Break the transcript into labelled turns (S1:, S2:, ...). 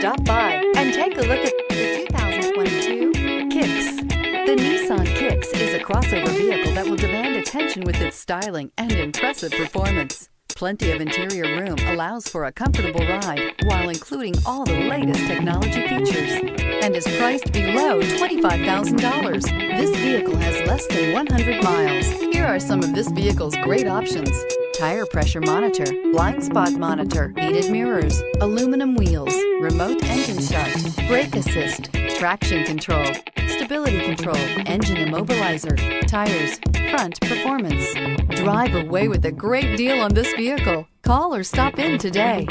S1: Stop by and take a look at the 2022 Kicks. The Nissan Kicks is a crossover vehicle that will demand attention with its styling and impressive performance. Plenty of interior room allows for a comfortable ride while including all the latest technology features, and is priced below $25,000. This vehicle has less than 100 miles. Here are some of this vehicle's great options: tire pressure monitor, blind spot monitor, heated mirrors, aluminum wheels, remote engine start, brake assist, traction control, stability control, engine immobilizer, tires, front performance. Drive away with a great deal on this vehicle. Call or stop in today.